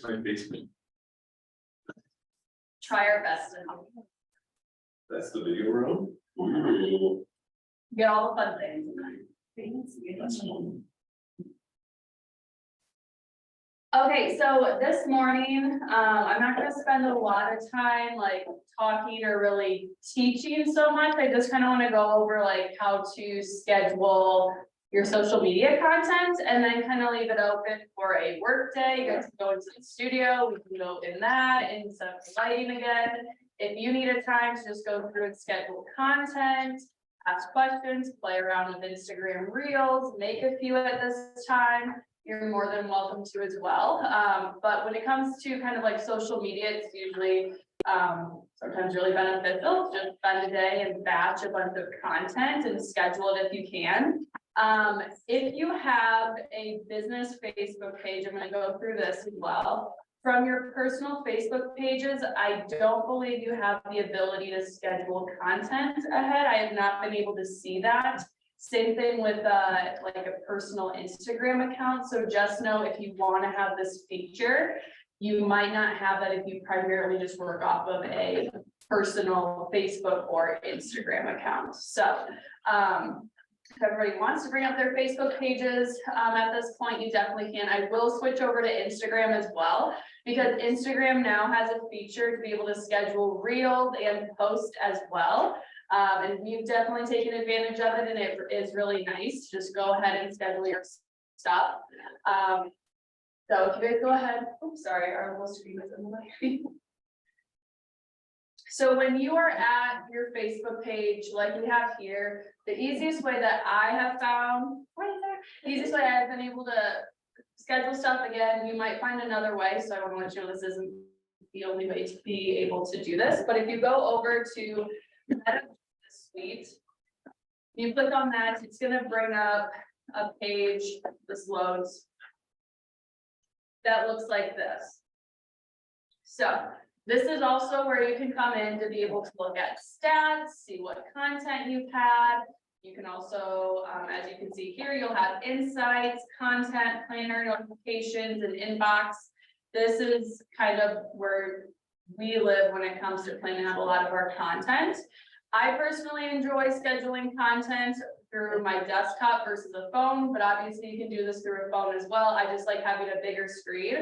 my basement. Try our best to help. That's the video room. Ooh. Get all the fun things. That's one. Okay, so this morning, I'm not gonna spend a lot of time like talking or really teaching so much. I just kind of want to go over like how to schedule your social media content and then kind of leave it open for a work day. You guys can go into the studio, we can go in that and set up the lighting again. If you need a time to just go through and schedule content, ask questions, play around with Instagram Reels, make a few at this time, you're more than welcome to as well. But when it comes to kind of like social media, it's usually sometimes really beneficial. Just spend a day and batch a bunch of content and schedule it if you can. If you have a business Facebook page, I'm going to go through this as well. From your personal Facebook pages, I don't believe you have the ability to schedule content ahead. I have not been able to see that. Same thing with like a personal Instagram account. So just know if you want to have this feature, you might not have that if you primarily just work off of a personal Facebook or Instagram account. So if everybody wants to bring up their Facebook pages at this point, you definitely can. I will switch over to Instagram as well, because Instagram now has a feature to be able to schedule reels and post as well. And we've definitely taken advantage of it, and it is really nice. Just go ahead and schedule your stuff. So if you guys go ahead, oops, sorry, our little screen is in the way. So when you are at your Facebook page, like we have here, the easiest way that I have found, right there, the easiest way I've been able to schedule stuff, again, you might find another way. So I want to let you know this isn't the only way to be able to do this. But if you go over to Meta Suite, you click on that, it's going to bring up a page. This loads that looks like this. So this is also where you can come in to be able to look at stats, see what content you've had. You can also, as you can see here, you'll have insights, content planner, notifications, and inbox. This is kind of where we live when it comes to planning out a lot of our content. I personally enjoy scheduling content through my desktop versus a phone, but obviously you can do this through a phone as well. I just like having a bigger screen.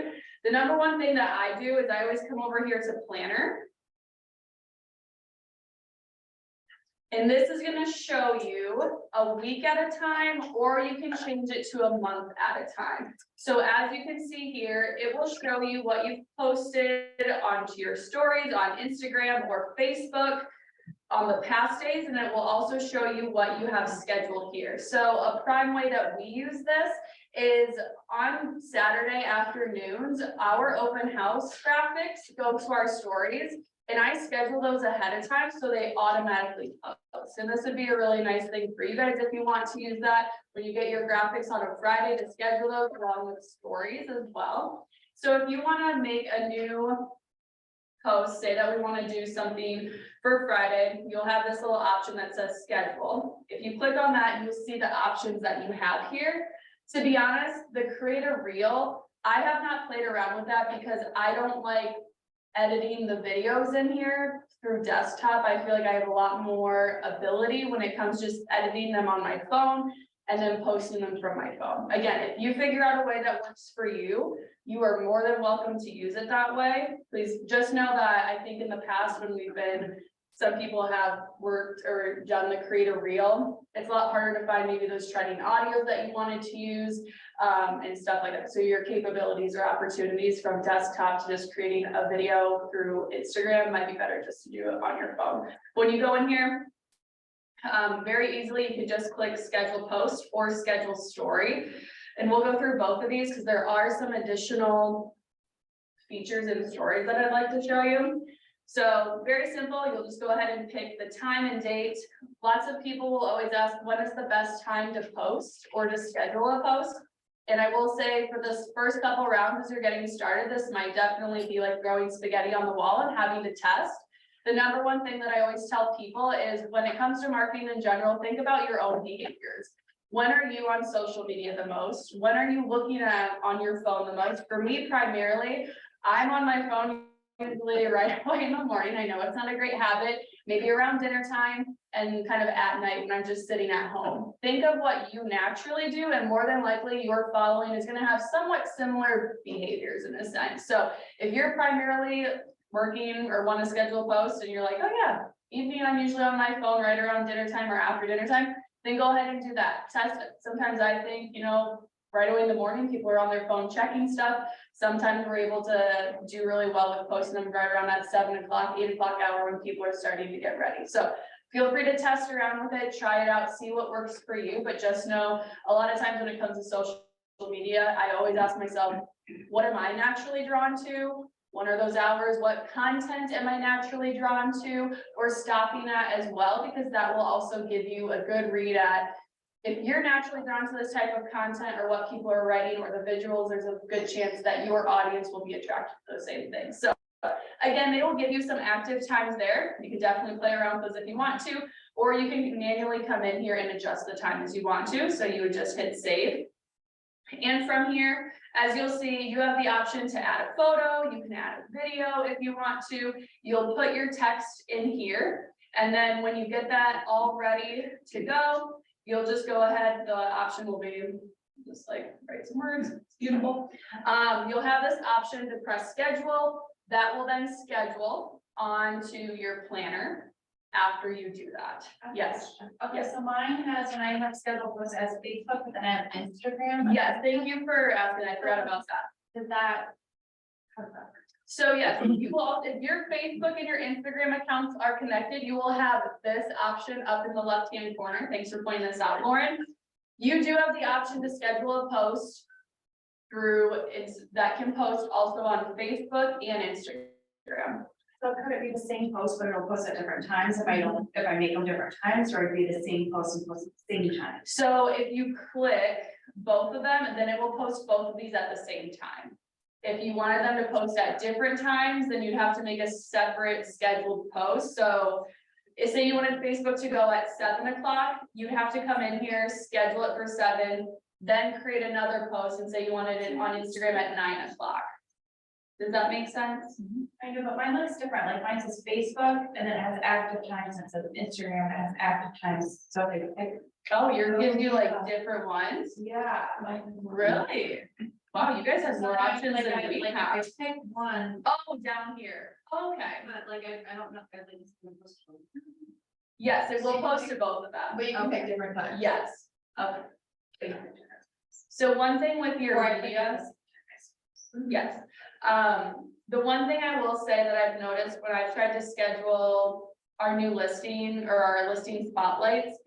The number one thing that I do is I always come over here to Planner. And this is going to show you a week at a time, or you can change it to a month at a time. So as you can see here, it will show you what you've posted onto your stories on Instagram or Facebook on the past days, and it will also show you what you have scheduled here. So a prime way that we use this is on Saturday afternoons, our open house graphics go to our stories, and I schedule those ahead of time so they automatically post. And this would be a really nice thing for you guys if you want to use that when you get your graphics on a Friday to schedule those along with stories as well. So if you want to make a new post, say that we want to do something for Friday, you'll have this little option that says schedule. If you click on that, you'll see the options that you have here. To be honest, the create a reel, I have not played around with that because I don't like editing the videos in here through desktop. I feel like I have a lot more ability when it comes to just editing them on my phone and then posting them from my phone. Again, if you figure out a way that works for you, you are more than welcome to use it that way. Please just know that I think in the past when some people have worked or done the create a reel, it's a lot harder to find maybe those trending audios that you wanted to use and stuff like that. So your capabilities or opportunities from desktop to just creating a video through Instagram might be better just to do it on your phone. When you go in here, very easily, you can just click schedule post or schedule story. And we'll go through both of these because there are some additional features in stories that I'd like to show you. So very simple, you'll just go ahead and pick the time and date. Lots of people will always ask, when is the best time to post or to schedule a post? And I will say for this first couple rounds as you're getting started, this might definitely be like throwing spaghetti on the wall and having to test. The number one thing that I always tell people is when it comes to marketing in general, think about your own behaviors. When are you on social media the most? When are you looking at on your phone the most? For me primarily, I'm on my phone usually right away in the morning. I know it's not a great habit, maybe around dinner time and kind of at night when I'm just sitting at home. Think of what you naturally do, and more than likely your following is gonna have somewhat similar behaviors in a sense. So if you're primarily working or want to schedule posts and you're like, oh yeah, evening, I'm usually on my phone right around dinner time or after dinner time, then go ahead and do that. Test it. Sometimes I think, right away in the morning, people are on their phone checking stuff. Sometimes we're able to do really well with posting them right around that 7 o'clock, 8 o'clock hour when people are starting to get ready. So feel free to test around with it, try it out, see what works for you, but just know a lot of times when it comes to social media, I always ask myself, what am I naturally drawn to? When are those hours? What content am I naturally drawn to or stopping at as well? Because that will also give you a good read at if you're naturally drawn to this type of content or what people are writing or the visuals, there's a good chance that your audience will be attracted to those same things. So again, they will give you some active times there. You can definitely play around with those if you want to, or you can manually come in here and adjust the time as you want to. So you would just hit save. And from here, as you'll see, you have the option to add a photo, you can add a video if you want to, you'll put your text in here. And then when you get that all ready to go, you'll just go ahead, the option will be just like write some words, it's beautiful. You'll have this option to press schedule, that will then schedule onto your planner after you do that. Yes. Okay, so mine has, when I have scheduled was as Facebook, but then I have Instagram. Yes, thank you for asking, I forgot about that. Does that? How does that work? So yes, you will, if your Facebook and your Instagram accounts are connected, you will have this option up in the left-hand corner. Thanks for pointing this out, Lauren. You do have the option to schedule a post that can post also on Facebook and Instagram. So could it be the same post, but it'll post at different times if I make them different times, or it'd be the same post and post at the same time? So if you click both of them, then it will post both of these at the same time. If you wanted them to post at different times, then you'd have to make a separate scheduled post. So say you wanted Facebook to go at 7 o'clock, you'd have to come in here, schedule it for 7, then create another post and say you wanted it on Instagram at 9 o'clock. Does that make sense? I know, but mine looks different, like mine says Facebook, and then it has active times, and it says Instagram, it has active times, so Oh, you're giving you like different ones? yeah. Really? Wow, you guys have more options than we I have. pick one, Oh, down here. Okay. but like, I don't know if I think it's gonna post one. Yes, it will post to both of them. But you can pick different times. Yes. Okay. So one thing with your Or I think videos, it's- yes. The one thing I will say that I've noticed when I've tried to schedule our new listing or our listing spotlights,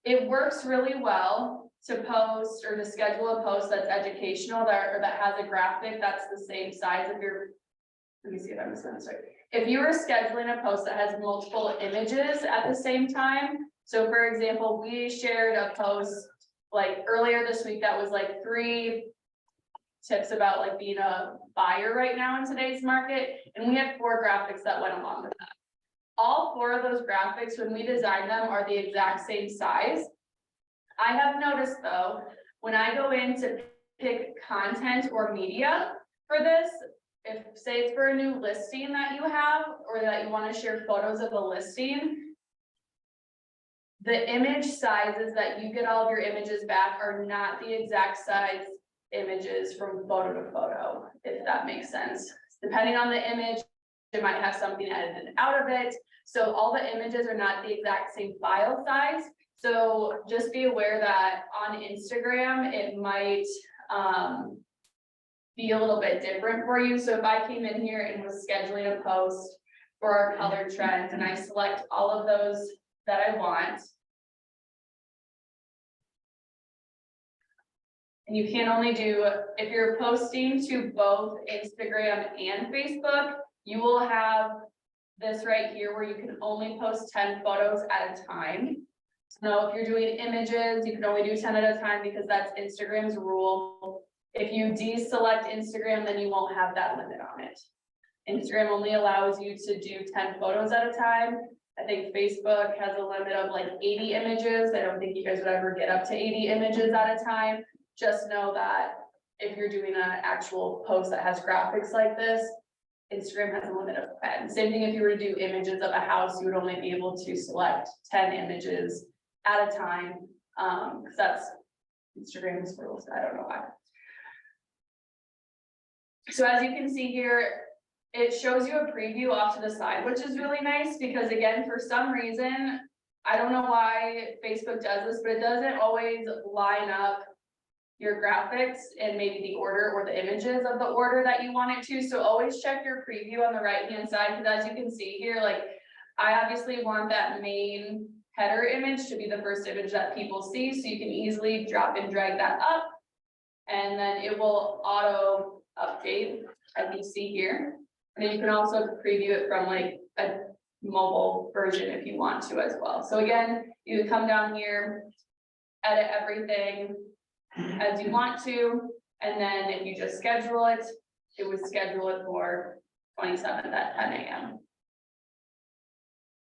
it works really well to post or to schedule a post that's educational or that has a graphic that's the same size of your, let me see if I'm missing this right. If you were scheduling a post that has multiple images at the same time, so for example, we shared a post like earlier this week that was like 3 tips about like being a buyer right now in today's market, and we had 4 graphics that went along with that. All 4 of those graphics, when we designed them, are the exact same size. I have noticed though, when I go in to pick content or media for this, if say it's for a new listing that you have, or that you want to share photos of a listing, the image sizes that you get all of your images back are not the exact size images from photo to photo, if that makes sense. Depending on the image, it might have something edited out of it. So all the images are not the exact same file size. So just be aware that on Instagram, it might be a little bit different for you. So if I came in here and was scheduling a post for our color trends and I select all of those that I want, and you can only do, if you're posting to both Instagram and Facebook, you will have this right here where you can only post 10 photos at a time. So if you're doing images, you can only do 10 at a time because that's Instagram's rule. If you deselect Instagram, then you won't have that limit on it. Instagram only allows you to do 10 photos at a time. I think Facebook has a limit of like 80 images. I don't think you guys would ever get up to 80 images at a time. Just know that if you're doing an actual post that has graphics like this, Instagram has a limit of 10. Same thing if you were to do images of a house, you would only be able to select 10 images at a time. Because that's Instagram's rules, I don't know why. So as you can see here, it shows you a preview off to the side, which is really nice because again, for some reason, I don't know why Facebook does this, but it doesn't always line up your graphics and maybe the order or the images of the order that you want it to. So always check your preview on the right-hand side, because as you can see here, like I obviously want that main header image to be the first image that people see. So you can easily drop and drag that up and then it will auto update as you see here. And then you can also preview it from like a mobile version if you want to as well. So again, you can come down here, edit everything as you want to, and then if you just schedule it, it would schedule it for 27th at 10 a.m.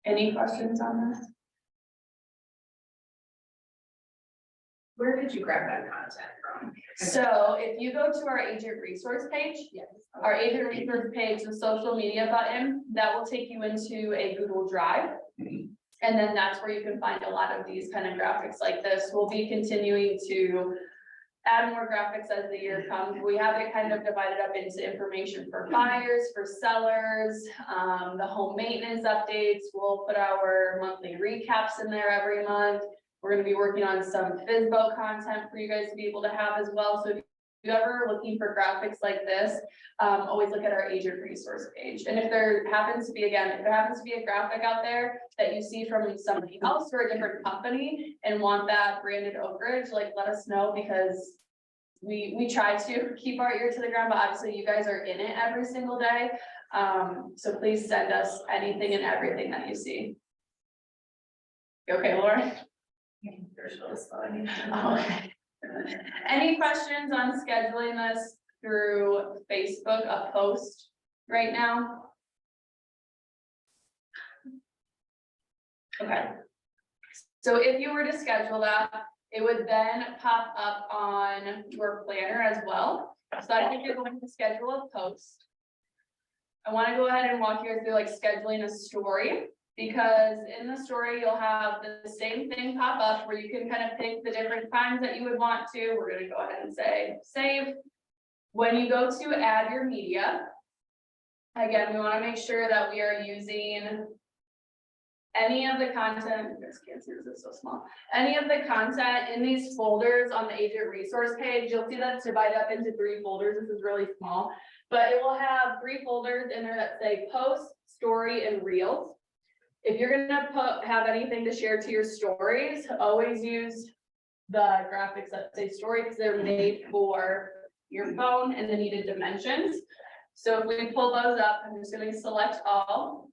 Any questions on this? Where did you grab that content from? So if you go to our agent resource page, Yes. our agent resource page, the social media button, that will take you into a Google Drive. And then that's where you can find a lot of these kind of graphics like this. We'll be continuing to add more graphics as the year comes. We have it kind of divided up into information for buyers, for sellers, the home maintenance updates. We'll put our monthly recaps in there every month. We're gonna be working on some FSBO content for you guys to be able to have as well. So if you're ever looking for graphics like this, always look at our agent resource page. And if there happens to be, again, if there happens to be a graphic out there that you see from somebody else or a different company and want that branded Oak Ridge, like let us know, because we try to keep our ear to the ground, but obviously you guys are in it every single day. So please send us anything and everything that you see. You okay, Lauren? Okay. Any questions on scheduling this through Facebook, a post right now? Okay. So if you were to schedule that, it would then pop up on your planner as well. So I think you're going to schedule a post. I want to go ahead and walk you through like scheduling a story, because in the story, you'll have the same thing pop up where you can kind of pick the different times that you would want to. We're going to go ahead and say save. When you go to add your media, again, we want to make sure that we are using any of the content, you guys can't see this, it's so small. Any of the content in these folders on the agent resource page, you'll see that it's divided up into 3 folders. This is really small, but it will have 3 folders in there that say post, story, and reels. If you're gonna have anything to share to your stories, always use the graphics that say story, because they're made for your phone and the needed dimensions. So if we pull those up, I'm just gonna select all.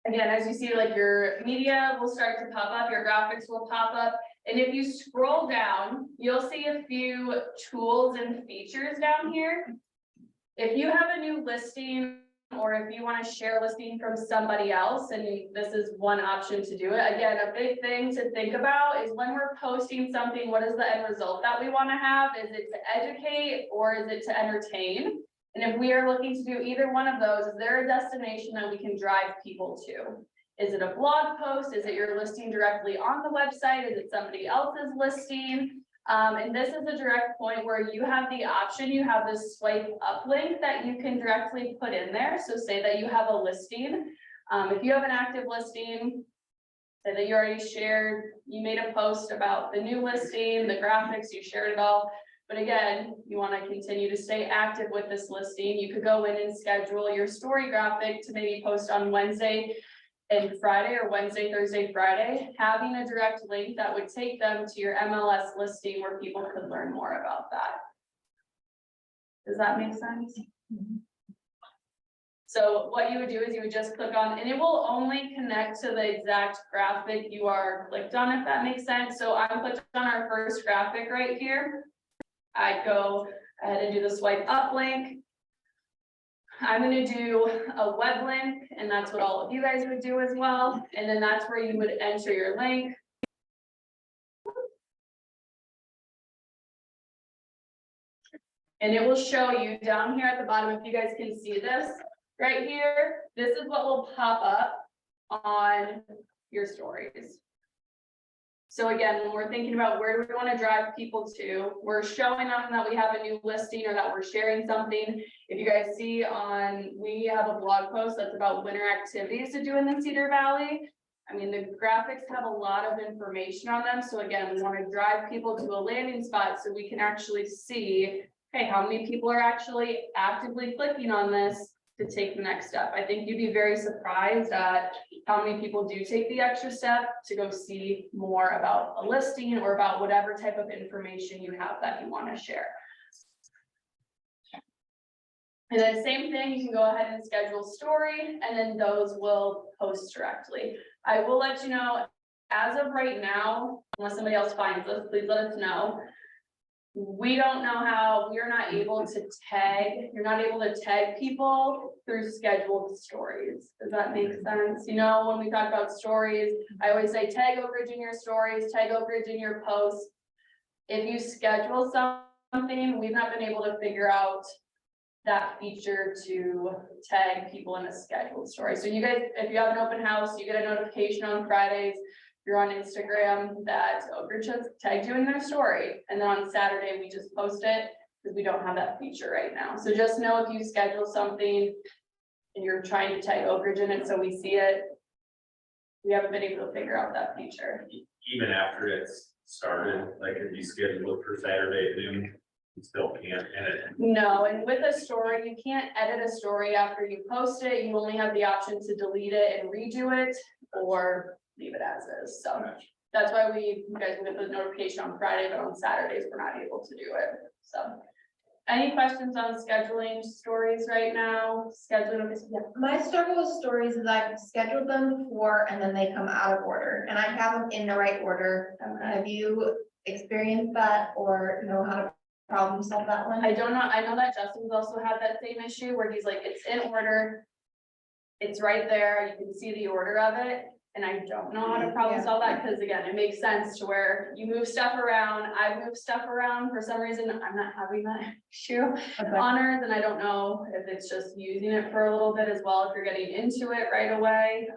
Again, as you see, like your media will start to pop up, your graphics will pop up. And if you scroll down, you'll see a few tools and features down here. If you have a new listing, or if you want to share a listing from somebody else, and this is one option to do it. Again, a big thing to think about is when we're posting something, what is the end result that we want to have? Is it to educate or is it to entertain? And if we are looking to do either one of those, is there a destination that we can drive people to? Is it a blog post? Is it your listing directly on the website? Is it somebody else's listing? And this is a direct point where you have the option, you have this swipe up link that you can directly put in there. So say that you have a listing. If you have an active listing, say that you already shared, you made a post about the new listing, the graphics, you shared it all. But again, you want to continue to stay active with this listing. You could go in and schedule your story graphic to maybe post on Wednesday. and Friday or Wednesday, Thursday, Friday, having a direct link that would take them to your MLS listing where people could learn more about that. Does that make sense? So what you would do is you would just click on, and it will only connect to the exact graphic you are clicked on, if that makes sense. So I'm clicked on our first graphic right here. I go ahead and do the swipe up link. I'm gonna do a web link, and that's what all of you guys would do as well. And then that's where you would enter your link. And it will show you down here at the bottom, if you guys can see this right here, this is what will pop up on your stories. So again, when we're thinking about where do we want to drive people to, we're showing them that we have a new listing or that we're sharing something. If you guys see we have a blog post that's about winter activities to do in the Cedar Valley. I mean, the graphics have a lot of information on them. So again, we want to drive people to a landing spot so we can actually see, hey, how many people are actually actively clicking on this to take the next step. I think you'd be very surprised at how many people do take the extra step to go see more about a listing or about whatever type of information you have that you want to share. And then same thing, you can go ahead and schedule story, and then those will post directly. I will let you know, as of right now, unless somebody else finds us, please let us know. We don't know how, we're not able to tag, you're not able to tag people through scheduled stories. Does that make sense? You know, when we talk about stories, I always say tag Oak Ridge in your stories, tag Oak Ridge in your posts. If you schedule something, we've not been able to figure out that feature to tag people in a scheduled story. So you guys, if you have an open house, you get a notification on Fridays. You're on Instagram that Oak Ridge has tagged you in their story. And then on Saturday, we just post it because we don't have that feature right now. So just know if you schedule something and you're trying to tag Oak Ridge in it so we see it, we haven't been able to figure out that feature. Even after it's started, like if you schedule it for Saturday at noon, you still can't edit. No, and with a story, you can't edit a story after you post it. You only have the option to delete it and redo it or leave it as is. So that's why you guys will get the notification on Friday, but on Saturdays, we're not able to do it. So any questions on scheduling stories right now? Scheduling, yeah. My struggle with stories is I've scheduled them before and then they come out of order and I have them in the right order. Okay. Have you experienced that or know how to problem solve that one? I don't know. I know that Justin's also had that same issue where he's like, it's in order. It's right there. You can see the order of it. And I don't know how to problem solve that because again, it makes sense to where you move stuff around. I move stuff around for some reason. I'm not having that issue Okay. on Earth, and I don't know if it's just using it for a little bit as well. If you're getting into it right away,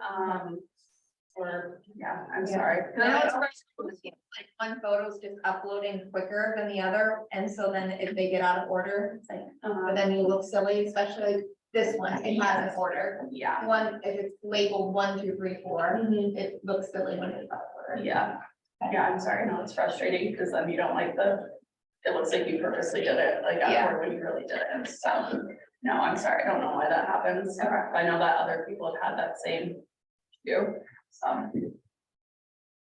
or yeah, I'm sorry. 'Cause I know it's frustrating. Like one photo is just uploading quicker than the other, and so then if they get out of order, it's like, but then you look silly, especially this one, it has an order. Yeah. One, if it's labeled 1, 2, 3, 4, Mhm. it looks silly when it's out of order. Yeah, yeah, I'm sorry, no, it's frustrating because then you don't like it looks like you purposely did it, like after when you really didn't, so. No, I'm sorry, I don't know why that happens. I know that other people have had that same issue, so.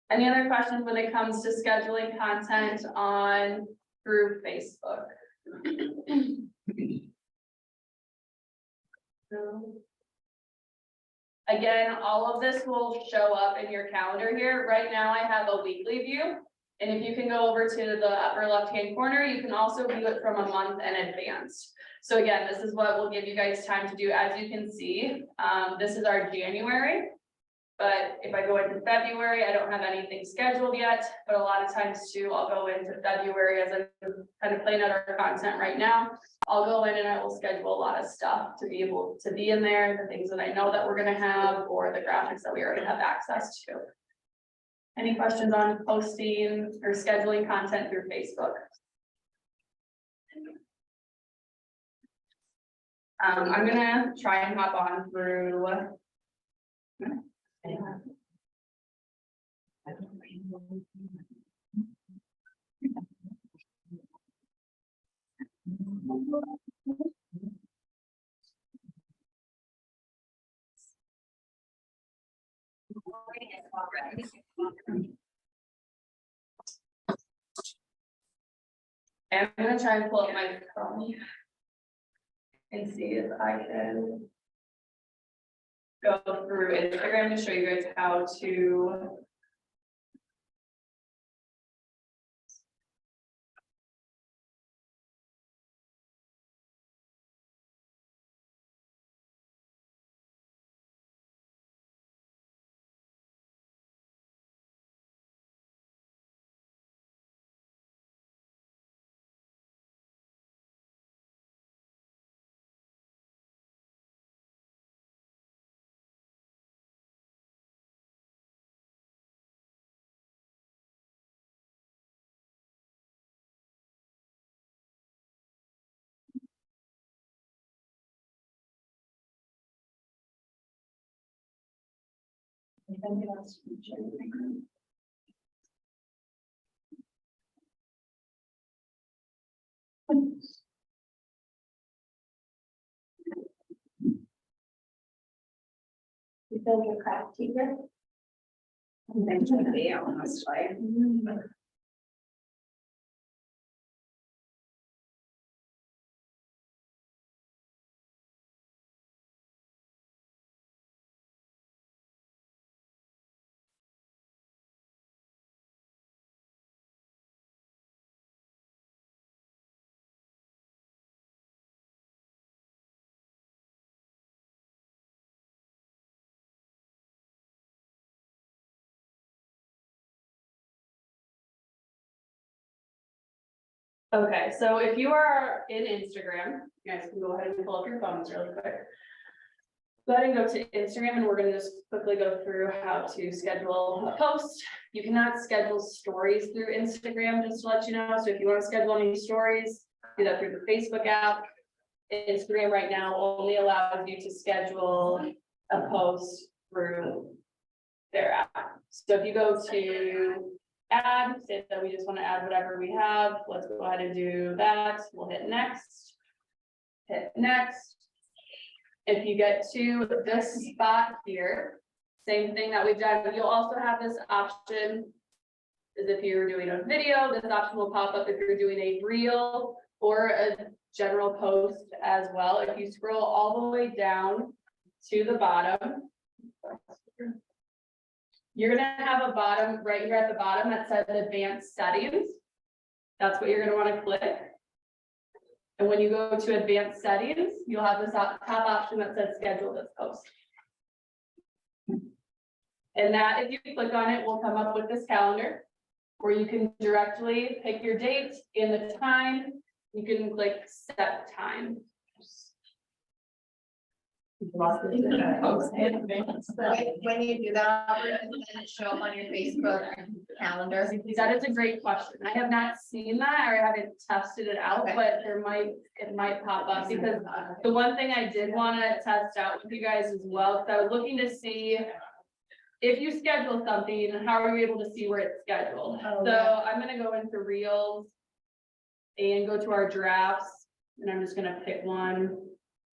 Any other questions when it comes to scheduling content on through Facebook? No. Again, all of this will show up in your calendar here. Right now, I have a weekly view. And if you can go over to the upper left-hand corner, you can also view it from a month in advance. So again, this is what will give you guys time to do. As you can see, this is our January. But if I go into February, I don't have anything scheduled yet, but a lot of times too, I'll go into February as I'm kind of playing out our content right now. I'll go in and I will schedule a lot of stuff to be able to be in there, the things that I know that we're gonna have, or the graphics that we already have access to. Any questions on posting or scheduling content through Facebook? I'm gonna try and hop on through. And I'm gonna try and pull up my phone. And see if I can. Go through Instagram to show you guys how to. You feel your craft here? Okay, so if you are in Instagram, you guys can go ahead and pull up your phones really quick. Go ahead and go to Instagram and we're gonna just quickly go through how to schedule a post. You cannot schedule stories through Instagram, just to let you know. So if you want to schedule any stories, do that through the Facebook app. Instagram right now only allows you to schedule a post through their app. So if you go to add, say that we just want to add whatever we have, let's go ahead and do that. We'll hit next. Hit next. If you get to this spot here, same thing that we've done, but you'll also have this option. As if you're doing a video, this option will pop up if you're doing a reel or a general post as well. If you scroll all the way down to the bottom, you're gonna have a bottom right here at the bottom that says advanced settings. That's what you're gonna want to click. And when you go to advanced settings, you'll have this top option that says schedule this post. And that, if you click on it, will come up with this calendar where you can directly pick your date and the time. You can click set time. When you do that, does it show up on your Facebook calendar? That is a great question. I have not seen that or I haven't tested it out, Okay. but it might pop up because the one thing I did want to test out with you guys as well, because I was looking to see if you schedule something, how are you able to see where it's scheduled? Oh, So yeah. I'm gonna go into Reels and go to our drafts, and I'm just gonna pick one,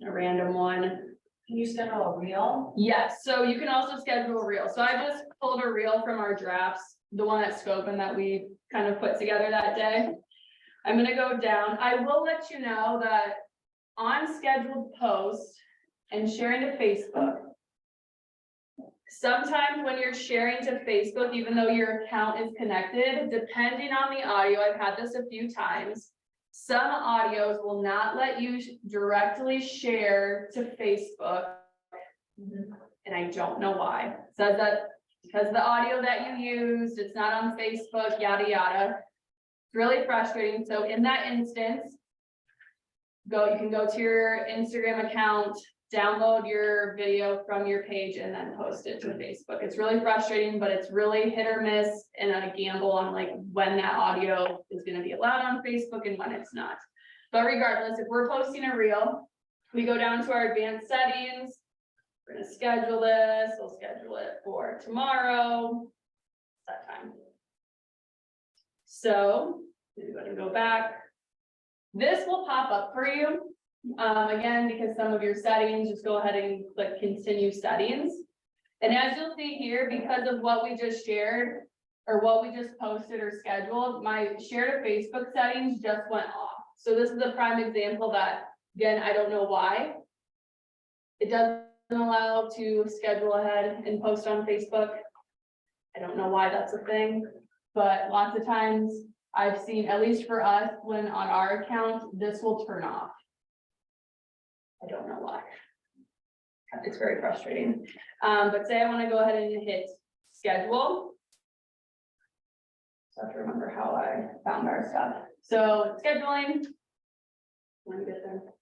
a random one. Can you schedule a reel? Yes, so you can also schedule a reel. So I just pulled a reel from our drafts, the one at Scope and that we kind of put together that day. I'm gonna go down. I will let you know that on scheduled posts and sharing to Facebook. Sometimes when you're sharing to Facebook, even though your account is connected, depending on the audio, I've had this a few times. Some audios will not let you directly share to Facebook. And I don't know why. It says that because the audio that you used, it's not on Facebook, yada, yada. It's really frustrating. So in that instance, you can go to your Instagram account, download your video from your page and then post it to Facebook. It's really frustrating, but it's really hit or miss and a gamble on like when that audio is going to be allowed on Facebook and when it's not. But regardless, if we're posting a reel, we go down to our advanced settings. We're gonna schedule this. We'll schedule it for tomorrow. That time. So we're going to go back. This will pop up for you. Again, because some of your settings, just go ahead and click continue settings. And as you'll see here, because of what we just shared, or what we just posted or scheduled, my shared to Facebook settings just went off. So this is a prime example that, again, I don't know why. It doesn't allow to schedule ahead and post on Facebook. I don't know why that's a thing, but lots of times I've seen, at least for us, when on our account, this will turn off. I don't know why. It's very frustrating. But say I want to go ahead and hit schedule. So I have to remember how I found our stuff. So scheduling. Let me get there.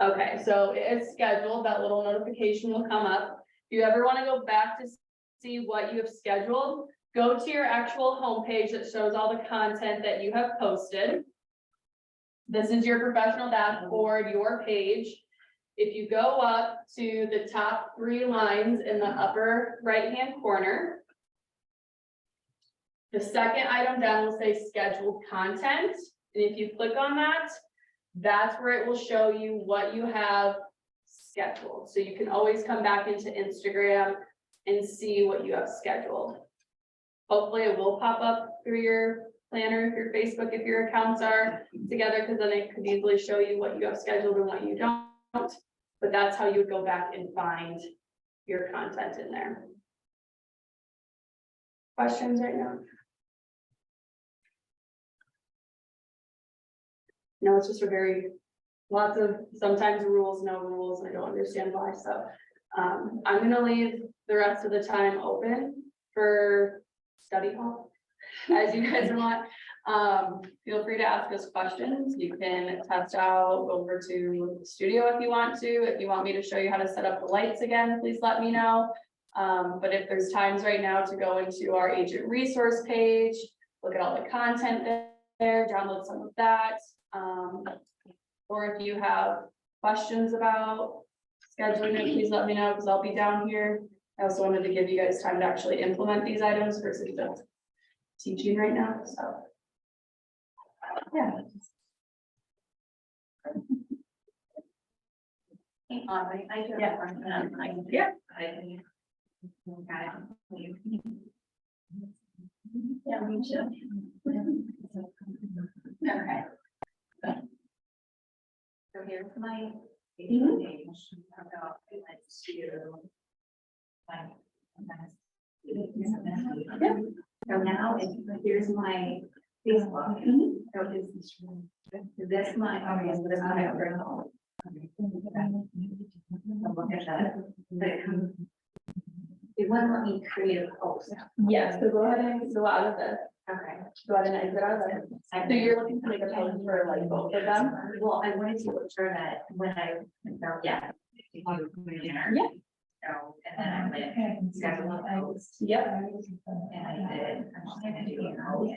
Okay, so it's scheduled, that little notification will come up. If you ever want to go back to see what you have scheduled, go to your actual homepage that shows all the content that you have posted. This is your professional dashboard, your page. If you go up to the top 3 lines in the upper right-hand corner, the second item down will say scheduled content. And if you click on that, that's where it will show you what you have scheduled. So you can always come back into Instagram and see what you have scheduled. Hopefully it will pop up through your planner, if your Facebook, if your accounts are together, because then it could easily show you what you have scheduled and what you don't. But that's how you would go back and find your content in there. Questions right now? No, it's just a very, lots of, sometimes rules, no rules, I don't understand why, so. I'm gonna leave the rest of the time open for study hall, as you guys want. Feel free to ask us questions. You can test out over to the studio if you want to. If you want me to show you how to set up the lights again, please let me know. But if there's times right now to go into our agent resource page, look at all the content there, download some of that. Or if you have questions about scheduling it, please let me know, because I'll be down here. I also wanted to give you guys time to actually implement these items versus just teaching right now, so. Yeah. I do. Yeah. Yeah, me too. Okay. So here's my. So now here's my Facebook. So this my, okay, so this is my original. Look at that. It wouldn't let me create a post. Yes, so go ahead and go out of this. Okay. Go ahead and exit out of it. So you're looking to make a post for like both of them? Well, I wanted to make sure that when I, yeah. Yeah. So, and then I went schedule a post. Yep. And I did, I'm just gonna do, you know,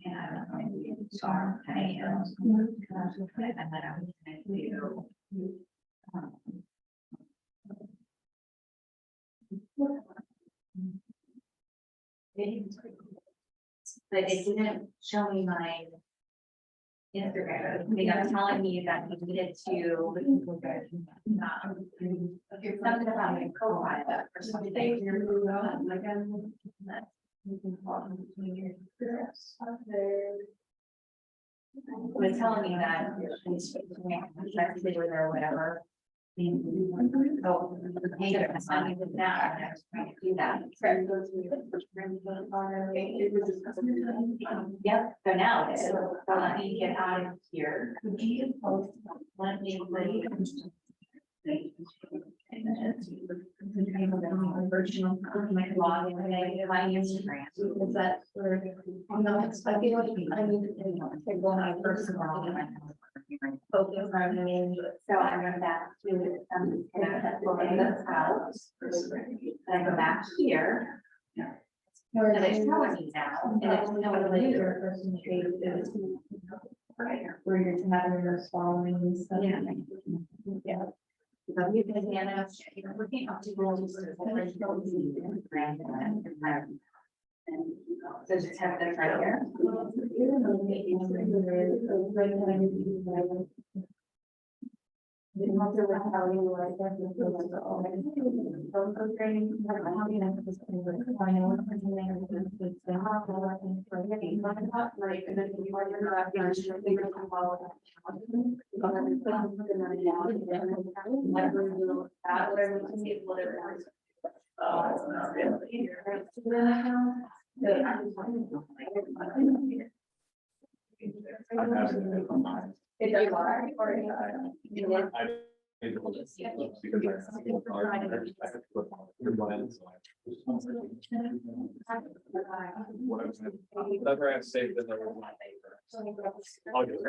and I was going to do star, and then I was gonna do. But it didn't show me my Instagram. They got telling me that we needed to. Something about my profile or something. Was telling me that she's or whatever. Oh, hey, there's something with that, I was trying to do that. Yep, so now it is, so let me get out of here. Could you post, let me read. Version of my blog and my Instagram. Is that for? No, I feel like I need to go on my personal. Focus on me, so I went back to, and I pulled this out. And I go back here. And it's telling me now, and it's telling me later. Where you're having those following stuff. Yeah. Yeah. So you can, we're getting up to rules. So just have this right here. It does work, or you know, Whatever I say, then there was. I'll get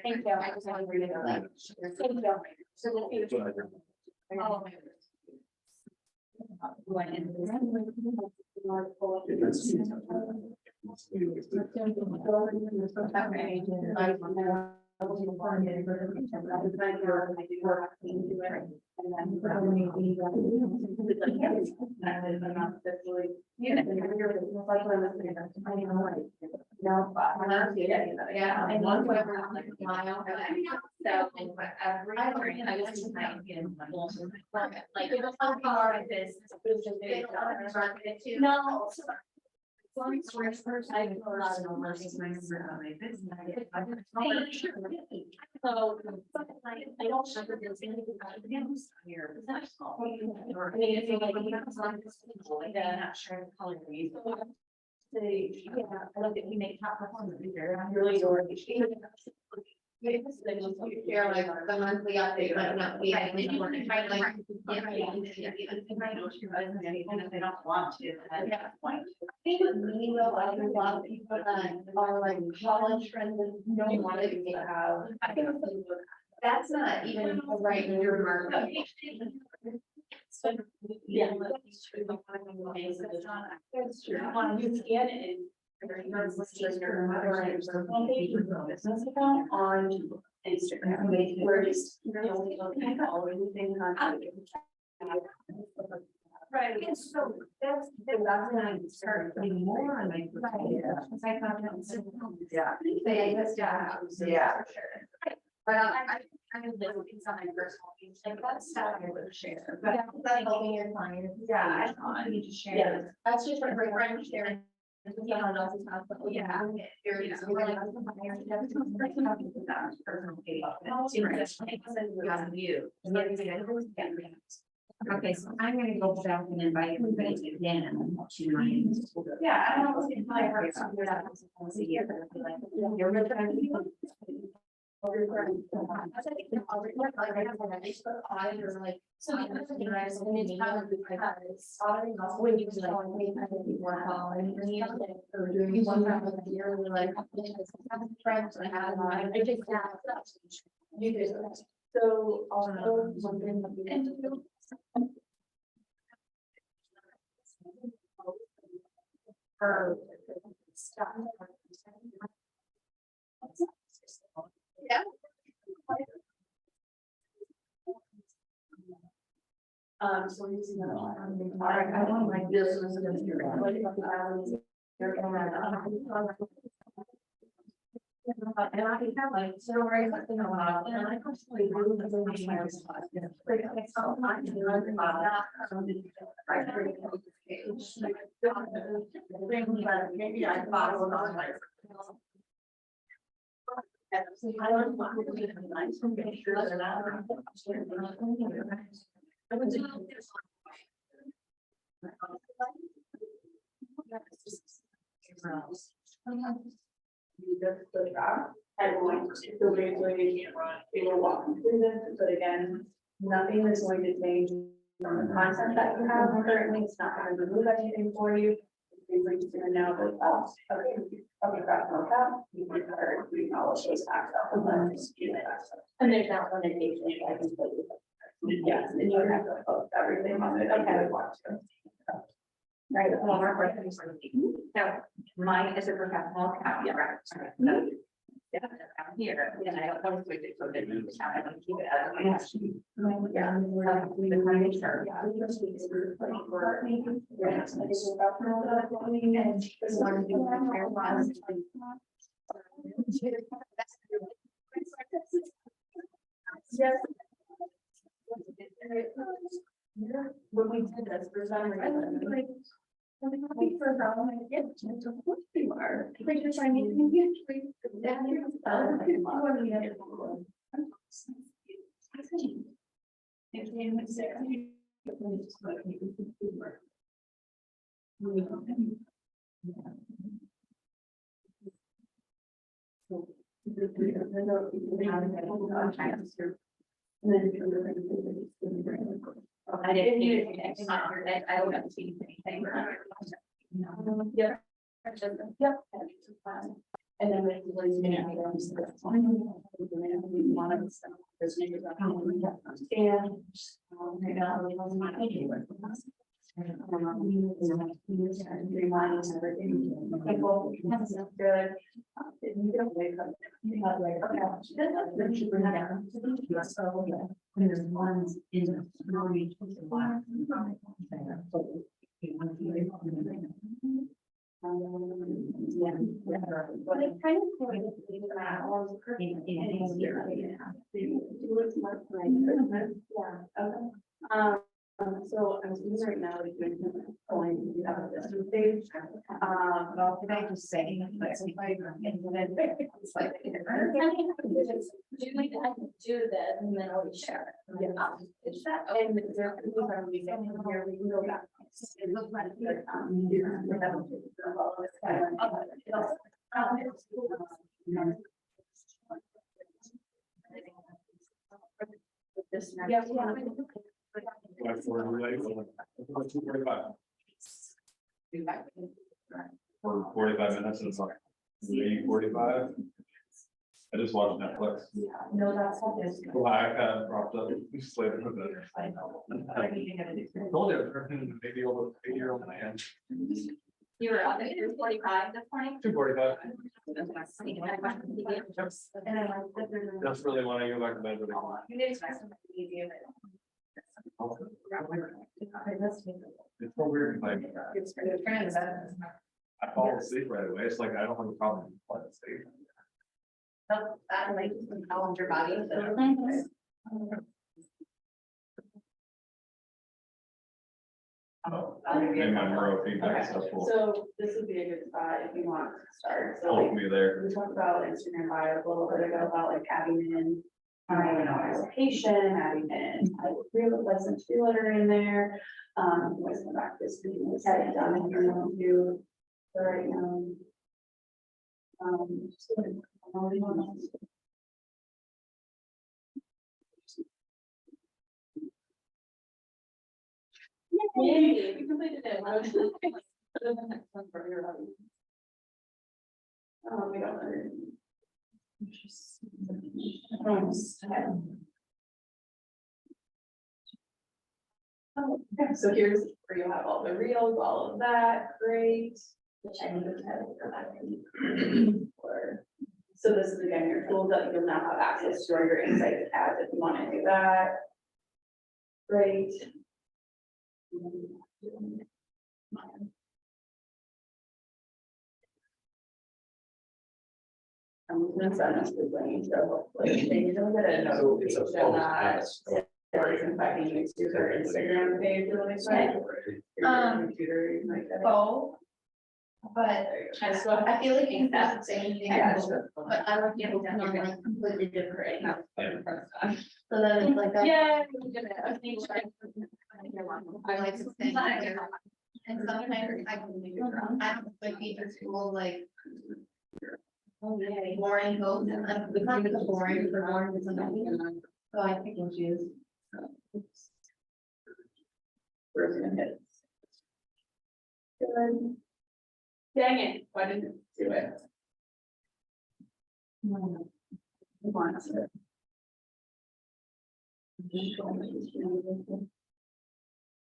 Thank you. I just want to read it. Thank you. So the future. Yeah, and one whoever like mile. So every, I was just like, how hard it is. They don't want to run it too. No. I do a lot of numbers. So, I don't suffer this here. I mean, if you like, you have some, like, not sure the color reads. Yeah, I love that we make top performance here. I'm really adoring it. You're like the monthly update, like not the. Right, and you want to try to like. Even if they don't want to, at that point. I know a lot of people that are like college friends and don't want to have. That's not even the right your market. So, yeah. That's true. You scan it in. Business account on Instagram, where it's really looking at all everything on. Right, and so that's when I started putting more on my. Yeah. Yeah. Well, I mean, it's on my personal page, like that's stuff I would share, but that's helping your clients. Yeah, I need to share. Yeah. That's just for friends sharing. You know, those is not. Yeah. There's. Okay, so I'm gonna go back and invite everybody again to my. Yeah, I don't know if my heart something that was once a year, but I feel like you're really trying to be. So when you like me, I think more following me, or doing one round of the year, we're like, friends I have, I just. You do. So also something. For stuff. Yeah. So we're using that. All right, I want my business to be here. What about the hours? They're going on. And I think that like, so right, something about, and I personally really doesn't make my response. It's so much to learn about that. Maybe I follow on my. I don't want to be nice and make sure that I would do. The job, everyone, the way they can't run, they will walk you through this, but again, nothing is going to change from the concept that you have currently, it's not going to remove anything for you. We're just gonna know that, okay, got no cap, you can start reading all of those facts up and then just do that. And there's not limitation, I can put you. Yes, and you have to post everything on it, okay, I want to. Right, well, so mine is a professional account, yeah, right. So, yeah, down here, and I don't want to switch it to a business account, I want to keep it as a cash. Yeah, we the money start. Yeah. And this one. Yes. When we did this, for some reason. I didn't need anything on your day. I don't see anything. Yeah. Yep. And then with the listening items, that's fine. We want to stuff. There's neighbors up home. And right now, we don't want to do it. Reminding everything. People, that's good. You don't wake up. You have like, okay. Then you bring it down. So, yeah. There's ones in the story. Yeah. But it kind of sort of thinking about all the yeah, okay. So I was using right now, like, going to have this stage. Well, could I just say, it's like, It's like. Julie, I can do that and then I'll share. Yeah. Is that, and there, we are leaving here, we can go back. It looks like. This. Yeah. Like 2:45. For 45 minutes, it's like 3:45. I just watched Netflix. No, that's not this. Well, I iPad propped up, just later with it. I know. Told you, maybe over 8-year-old man. You were on it, 45 this morning? 2:45. And I like. That's really when I go back to bed. Really. You did expect something easy, It's so weird, like, it's for the friends. I fall asleep right away, it's like, I don't have a problem falling asleep. That like calms your body. And my neurofeedback stuff will So this would be a good spot if you want to start. So hold like, me there. we talked about Instagram bio a little bit ago about like adding in, as a patient, adding in like real license letter in there. You guys come back this week, let's have it done if you want to. Right now. Just like, yay, we completed it. We don't. Okay, so here's where you have all the reels, all of that, great. Which I need to go back and so this is again your tool that you'll now have access to your insights tabs if you want to do that. Great. I'm gonna send this to Blaine, so hopefully they don't get a So it's a notification that post. they're inviting you to their Instagram page really quick. Your computer, you might get it. Oh. But Just what- I feel like you have the same thing, Yeah, sure. but I would get it done on like completely different. Yeah. So then it's like that. Yeah. we did it. I think I like to say, and sometimes I don't like either school, like. Oh, yeah, boring, goals, and I'm becoming boring for more than something. So I pick and choose. We're gonna hit. Good. Dang it, why didn't it do it? Wants it.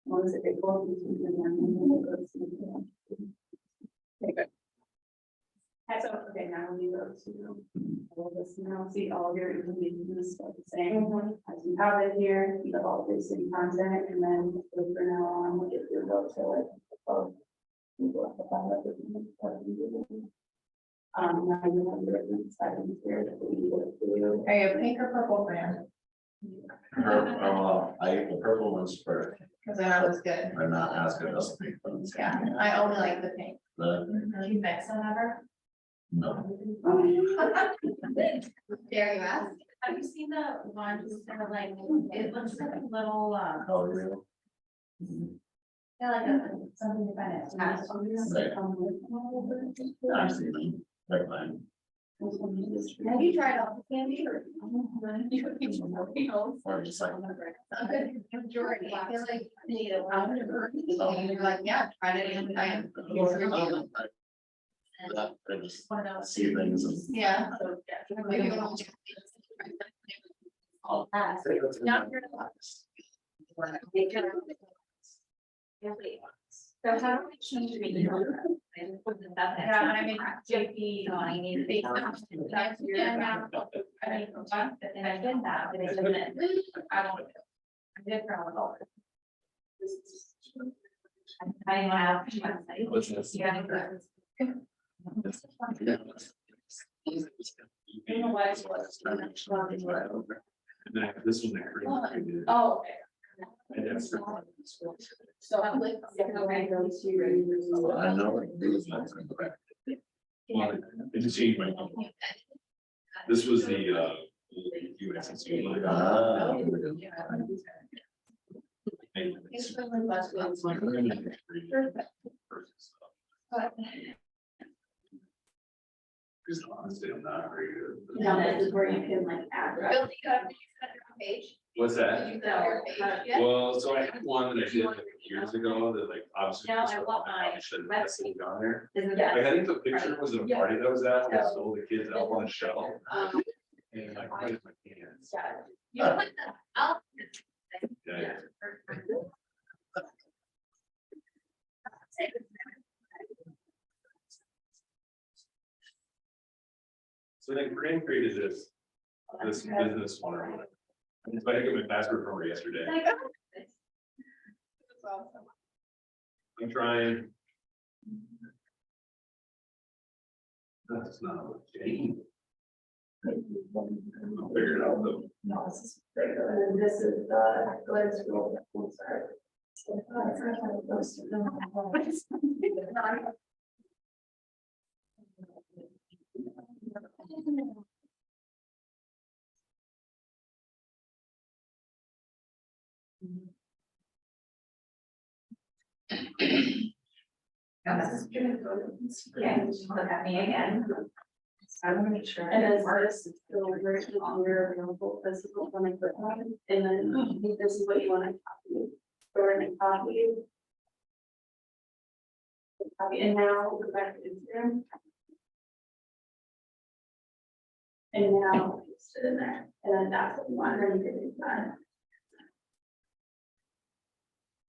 Once it goes into the so, okay, now we go to all this now, see all of your information is still the same. As you have it here, you have all this in content, and then from now on, we'll get your vote to it. Now you have your different items here that we go through. Are you a pink or purple fan? The purple one's for, Cause I know it's good. I'm not as good as the pink ones. Yeah, I only like the pink. The, You mix them ever? no, Dare you ask? Have you seen the ones that are like, it looks like a little, color wheel. Yeah, like something to find it. Right. I've seen them, they're fine. Have you tried all the candy or? Or just like, A good majority, I feel like they need a lot of diversity. And you're like, yeah, try it and I. I just see things and. Yeah. I'll- Not your so how do we change the? Yeah, I mean, JP, I need to. that's your amount. I mean, And I did that, but it didn't. I don't. I did probably all. I have. What's this? Yeah. And then this one there. Oh, And that's- so I'm like, okay, those two ready. I know it is not gonna go back. Well, I just changed my. This was the, USC. Ah. It's really less than one. Just honestly, I'm not very good. Now this is where you can like add. Bill, you got a page? What's that? Did you got your page yet? Well, so I had one that I did like years ago that like obviously. No, I want mine. Should have necessarily gone there. Isn't Yeah. Like, I think the picture was at a party that I was at, I stole the kids out on a shelf Um, and I put it in my pants. yeah. You put the, I'll. Yeah. So then Graham created this business one. or whatever. And so I didn't get my password from her yesterday. I'm trying. That's not what Jane. I'll figure it out though. No, this is bigger, and then this is the glass roll. I'm sorry. Yeah, just look at me again. I'm gonna make sure. And then artists, still very longer available physical when I put on, and then this is what you want to copy. Or in copy. Copy, and now we'll go back to Instagram. And now paste it in there, and then that's what you want, and then you can do that.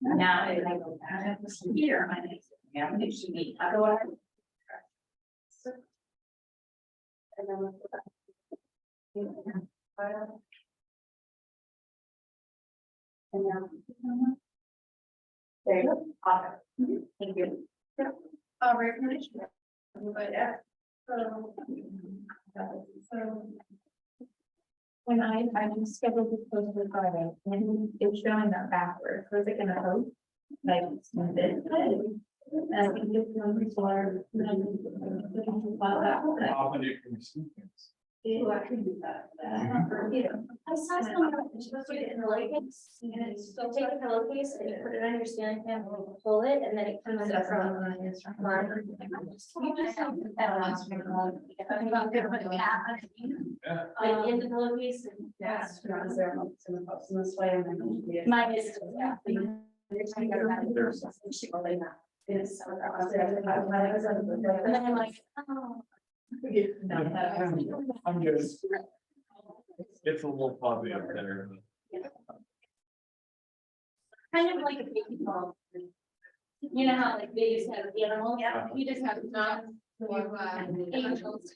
Now, if I go back here, my next, yeah, it should be, Go ahead. And then let's go back. And now. There you go. Awesome. Thank you. Recognition. But yeah. So. When I'm scheduled to post for Friday, and it's showing that backwards, was it gonna post? Like, smooth it. And I think it's one before. Often you can see things. Who actually do that? I saw someone, you're supposed to put it in the pillowcase, and it's, so take a pillowcase and you put it on your ceiling fan, and you pull it, and then it comes up from. You just have to put that on. Like in the pillowcase and. Yes. Is there a in the post in this way and then. Mine is, yeah. It's. And then I'm like, oh. I'm good. It's a little fuzzy up there. kind of like a baby dog. You know how like they used to have animals? Yeah. You just have dogs. Angels.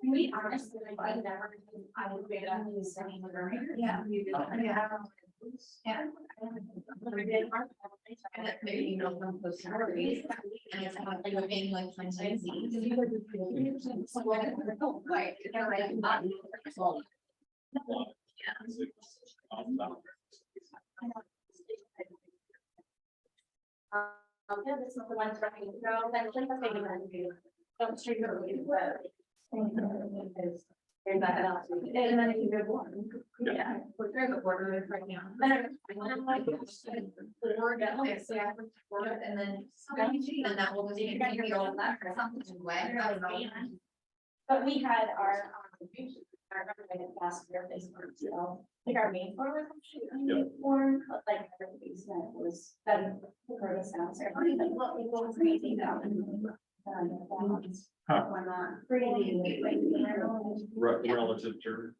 We honestly, I never, I would be that. Yeah. Yeah. Maybe you know from those stories, and it's not like you're being like franchisee. Right, you know, like, Yeah, this is the one for me. No, that's like a baby one. Don't treat her really well. There's that else. And then if you go one. yeah, we're very good border right now. I'm like, the word that I say, I would support, and then. And that will just continue on that for something way. But we had our last year, this one, so, like our main form was actually form, but like everybody's that was, that heard us downstairs, like, what we go crazy now. We're not really, like, Relative to.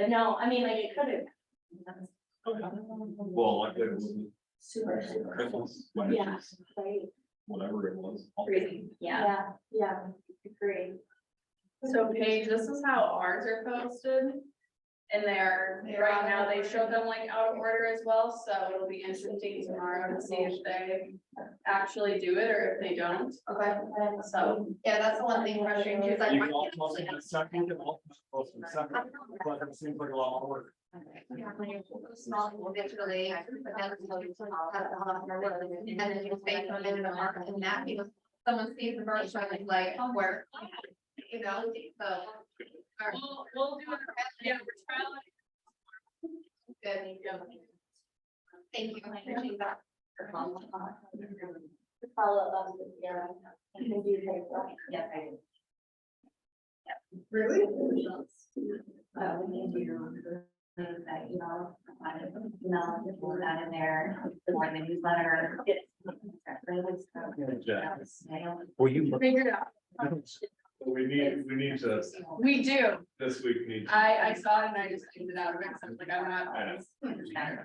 no, I mean, like, it could have. Well, like it was Super. Christmas, Yeah, right, whatever it was. crazy, yeah, agree. So Paige, this is how ours are posted. And right now, they show them like out of order as well, so it'll be interesting tomorrow to see if they actually do it or if they don't. Okay. So, Yeah, that's the one thing frustrating too, is like. You can all post it in a second, and all post it in a second, but it seems like a lot more work. Yeah, when you're small, we'll get to the lake, but then it's like, have the hot water, and then you stay on in the market, and that, because someone sees the bird, so it's like, where, you know, so. we'll do it, yeah, we're Good. Thank you, I appreciate that. Follow up with your, you can do your. Yes, I do. Really? We need to, that, you know, put that in there, for the newsletter. Well, you. figured it out. We need to, We do. this week need. I saw it and I just cleaned it out of it, so like, I'm not. I know. Yeah.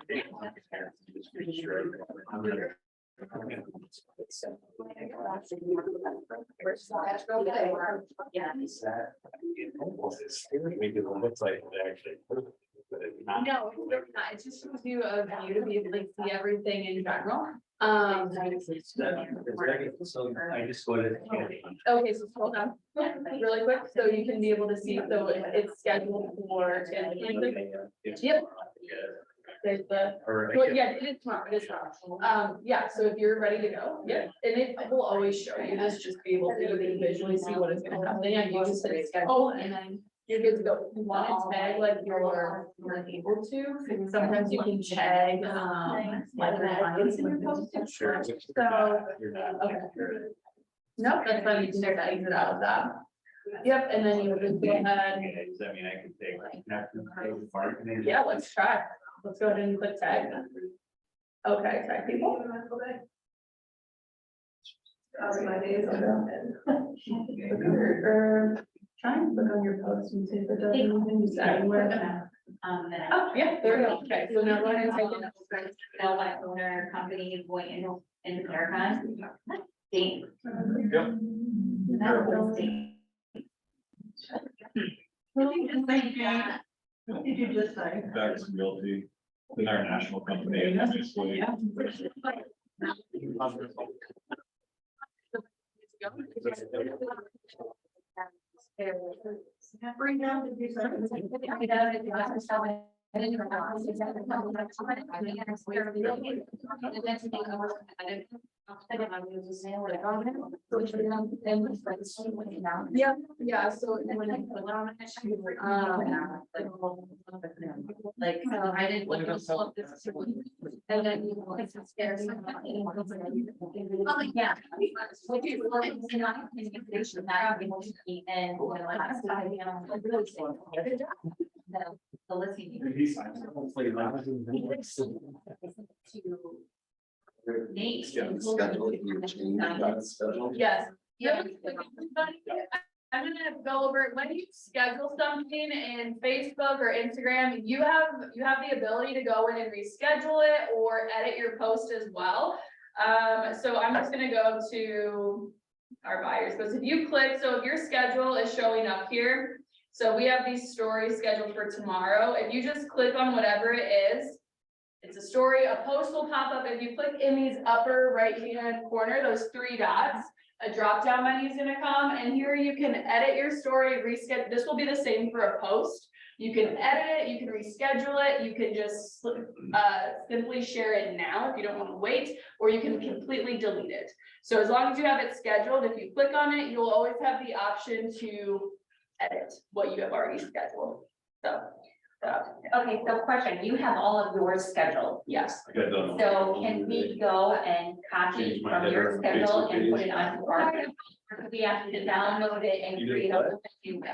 Maybe it looks like they actually. No, it's really not. It just shows you a view to be able to see everything in general. So I just wanted. Okay, so scroll down really quick, so you can be able to see, so it's scheduled for. Yep. There's the, well, yeah, it is tomorrow, it is tomorrow. Yeah, so if you're ready to go, yeah, and it will always show you this, just be able to visually see what is gonna happen. Yeah, you just hit schedule and then you're good to go. If you want to tag like you're able to, sometimes you can tag, like events in your post. Sure. So, okay. Nope, that's fine, you can start to exit out of that. Yep, and then you just go ahead. I mean, I could take. Yeah, let's try. Let's go ahead and click tag. Okay, tag people. My days Try and click on your post and see if it does anything. Just add anywhere. Oh, yeah, there we go. Okay, so now go ahead and type in. Sell by owner, company, boy, in America. Date. Yep. That was date. What did you just say? That's Realty, the international company, and obviously. Bring down, did you say? Yeah, yeah, so. Like, so I didn't look at this. And then you know, it's scared. Oh, yeah. Which is what it's not communication that we want to be in, or like, the listening. He signs it, hopefully. To Nate. Yes. Yeah. I'm gonna go over, when you schedule something in Facebook or Instagram, you have the ability to go in and reschedule it or edit your post as well. So I'm just gonna go to our buyers, because if you click, so if your schedule is showing up here, so we have these stories scheduled for tomorrow. If you just click on whatever it is, it's a story, a post will pop up. If you click in these upper right-hand corner, those three dots, a drop-down menu is gonna come, and here you can edit your story, reschedule. This will be the same for a post. You can edit it, you can reschedule it, you can just simply share it now if you don't want to wait, or you can completely delete it. So as long as you have it scheduled, if you click on it, you'll always have the option to edit what you have already scheduled. So, Okay, so question, you have all of yours scheduled. yes. I got done. So can we go and copy Change my from your header on schedule Facebook and put page. it onto our? Or do we have to download it and You did create a what? whole new one?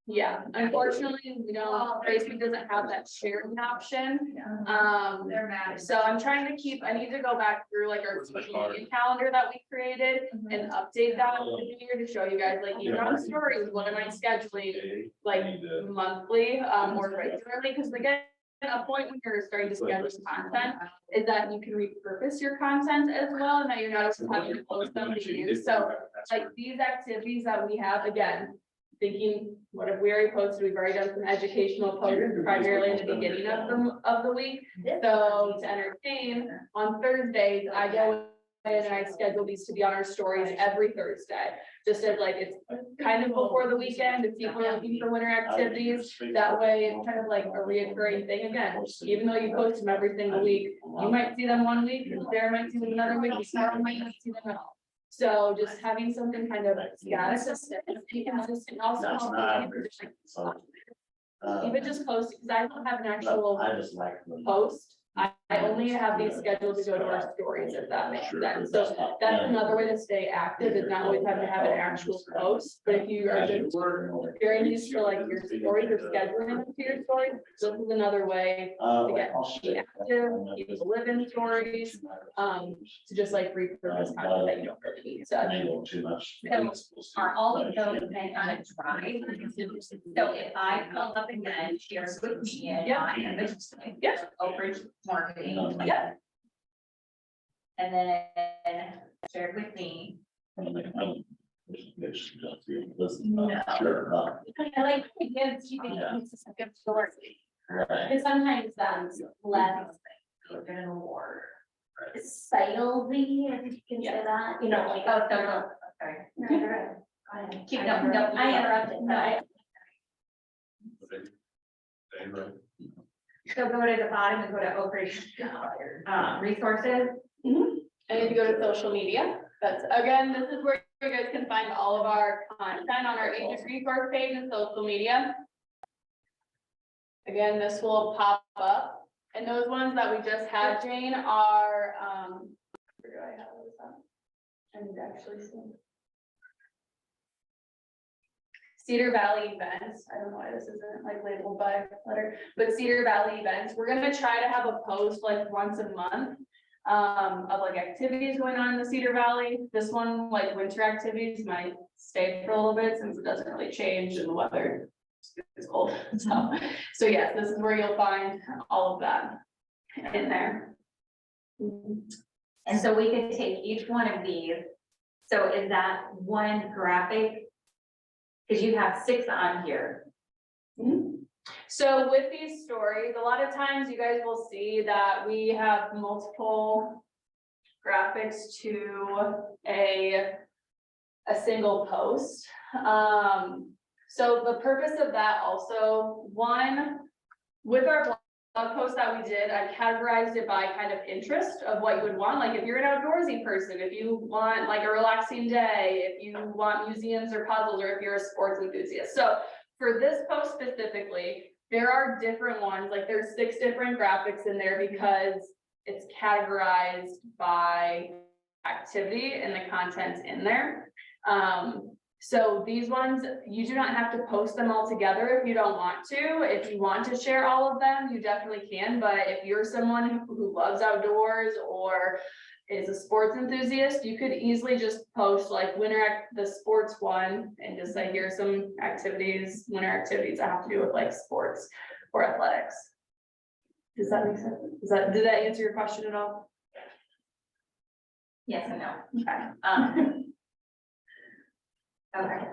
Yeah, unfortunately, we don't, Facebook doesn't have that sharing option. They're mad. So I'm trying to keep, I need to go back through like our social media calendar that we created and update that over the year to show you guys, like, even on stories, what am I scheduling? Like monthly, or regularly, because again, a point when you're starting to schedule content is that you can repurpose your content as well, and that you're not just having to post something new. So like these activities that we have, again, thinking, what if we already posted, we've already done some educational posts primarily in the beginning of the week. So to entertain, on Thursdays, I go in and I schedule these to be on our stories every Thursday. Just as like, it's kind of before the weekend, if people are looking for winter activities, that way it's kind of like a reoccurring thing again. Even though you post them every single week, you might see them one week, Sarah might see them another week, Sarah might not see them at all. So just having something kind of consistent, and also even just post, because I don't have an actual post. I only have these scheduled to go to our stories, if that makes sense. So that's another way to stay active, is not always having to have an actual post, but if you are just sharing these for like your stories or scheduling them to your stories, this is another way to get be active, people live in stories, to just like repurpose content that you don't really need. So Are all of those then on a drive? So if I pull up again, share with me and my, yeah, Oakridge marketing. yeah. And then share it with me. Sure. I like, again, keeping it consistent with story. Because sometimes that's less subtlety, if you can say that, you know, like. Oh, so, sorry. No, you're right. Go ahead. Keep, no, I interrupted, but I. So go to the bottom and go to Oakridge, resources. And if you go to social media, that's, again, this is where you guys can find all of our content on our agent resource page and social media. Again, this will pop up, and those ones that we just had, Jane, are, where do I have those at? I need to actually see. Cedar Valley events, I don't know why this isn't like labeled by letter, but Cedar Valley events, we're gonna try to have a post like once a month. Of like activities going on in the Cedar Valley. This one, like winter activities, might stay for a little bit since it doesn't really change and the weather is cold. So yes, this is where you'll find all of that in there. And so we could take each one of these. So is that one graphic? Because you have 6 on here. So with these stories, a lot of times you guys will see that we have multiple graphics to a single post. So the purpose of that also, one, with our blog post that we did, I categorized it by kind of interest of what you would want. Like if you're an outdoorsy person, if you want like a relaxing day, if you want museums or puzzles, or if you're a sports enthusiast. So for this post specifically, there are different ones, like there's 6 different graphics in there because it's categorized by activity and the content's in there. So these ones, you do not have to post them all together if you don't want to. If you want to share all of them, you definitely can, but if you're someone who loves outdoors or is a sports enthusiast, you could easily just post like the sports one and just say, here's some activities, winter activities that have to do with like sports or athletics. Does that make sense? Did that answer your question at all? Yes and no. Okay. Okay.